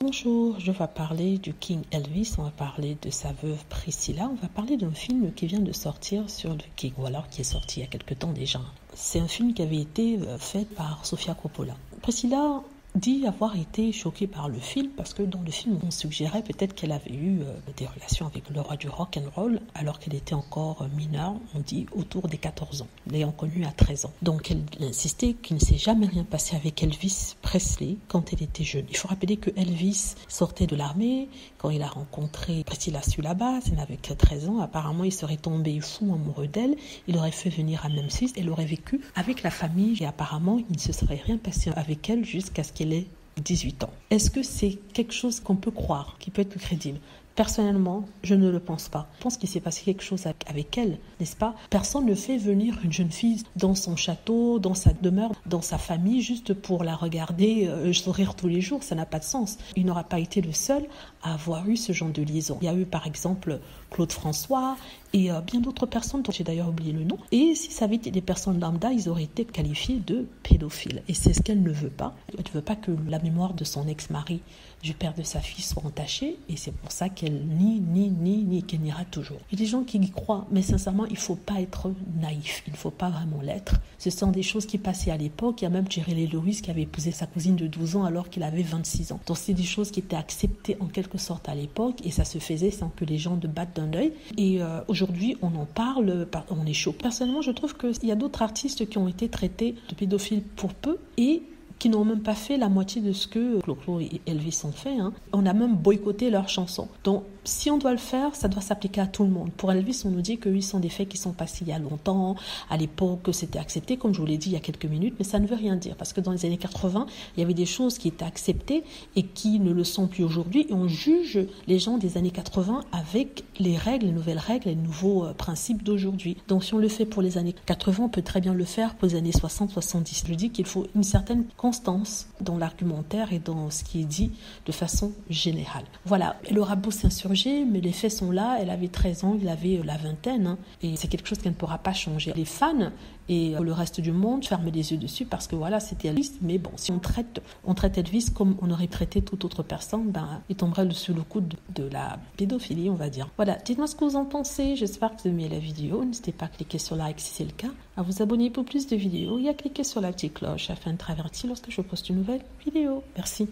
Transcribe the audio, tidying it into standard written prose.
Bonjour, je vais parler du King Elvis, on va parler de sa veuve Priscilla, on va parler d'un film qui vient de sortir sur le King, ou alors qui est sorti il y a quelque temps déjà. C'est un film qui avait été fait par Sofia Coppola. Priscilla dit avoir été choquée par le film parce que dans le film on suggérait peut-être qu'elle avait eu des relations avec le roi du rock and roll alors qu'elle était encore mineure, on dit autour des 14 ans, l'ayant connue à 13 ans. Donc elle insistait qu'il ne s'est jamais rien passé avec Elvis Presley quand elle était jeune. Il faut rappeler que Elvis sortait de l'armée quand il a rencontré Priscilla sur la base, il n'avait que 13 ans, apparemment il serait tombé fou amoureux d'elle, il aurait fait venir à Memphis, elle aurait vécu avec la famille et apparemment il ne se serait rien passé avec elle jusqu'à ce qu'elle ait 18 ans. Est-ce que c'est quelque chose qu'on peut croire, qui peut être crédible ? Personnellement, je ne le pense pas. Je pense qu'il s'est passé quelque chose avec elle, n'est-ce pas ? Personne ne fait venir une jeune fille dans son château, dans sa demeure, dans sa famille, juste pour la regarder sourire tous les jours. Ça n'a pas de sens. Il n'aura pas été le seul à avoir eu ce genre de liaison. Il y a eu par exemple Claude François et bien d'autres personnes dont j'ai d'ailleurs oublié le nom. Et si ça avait été des personnes lambda, ils auraient été qualifiés de pédophiles. Et c'est ce qu'elle ne veut pas. Elle ne veut pas que la mémoire de son ex-mari, du père de sa fille, soit entachée. Et c'est pour ça qu'elle nie, qu'elle niera toujours. Il y a des gens qui y croient, mais sincèrement, il ne faut pas être naïf. Il ne faut pas vraiment l'être. Ce sont des choses qui passaient à l'époque. Il y a même Jerry Lee Lewis qui avait épousé sa cousine de 12 ans alors qu'il avait 26 ans. Donc c'est des choses qui étaient acceptées en quelque sorte à l'époque et ça se faisait sans que les gens ne battent d'un œil. Et aujourd'hui, on en parle, on est chaud. Personnellement, je trouve qu'il y a d'autres artistes qui ont été traités de pédophiles pour peu et qui n'ont même pas fait la moitié de ce que Clo-Clo et Elvis ont fait. On a même boycotté leurs chansons. Donc, si on doit le faire, ça doit s'appliquer à tout le monde. Pour Elvis, on nous dit que oui, ce sont des faits qui sont passés il y a longtemps, à l'époque, que c'était accepté, comme je vous l'ai dit il y a quelques minutes, mais ça ne veut rien dire. Parce que dans les années 80, il y avait des choses qui étaient acceptées et qui ne le sont plus aujourd'hui. Et on juge les gens des années 80 avec les règles, les nouvelles règles, les nouveaux principes d'aujourd'hui. Donc, si on le fait pour les années 80, on peut très bien le faire pour les années 60, 70. Je dis qu'il faut une certaine constance dans l'argumentaire et dans ce qui est dit de façon générale. Voilà, elle aura beau s'insurger, mais les faits sont là. Elle avait 13 ans, il avait la vingtaine, et c'est quelque chose qu'elle ne pourra pas changer. Les fans et le reste du monde ferment les yeux dessus parce que voilà, c'était Elvis. Mais bon, si on traite Elvis comme on aurait traité toute autre personne, il tomberait sous le coup de la pédophilie, on va dire. Voilà, dites-moi ce que vous en pensez. J'espère que vous aimez la vidéo. N'hésitez pas à cliquer sur like si c'est le cas, à vous abonner pour plus de vidéos et à cliquer sur la petite cloche afin d'être averti lorsque je poste une nouvelle vidéo. Merci.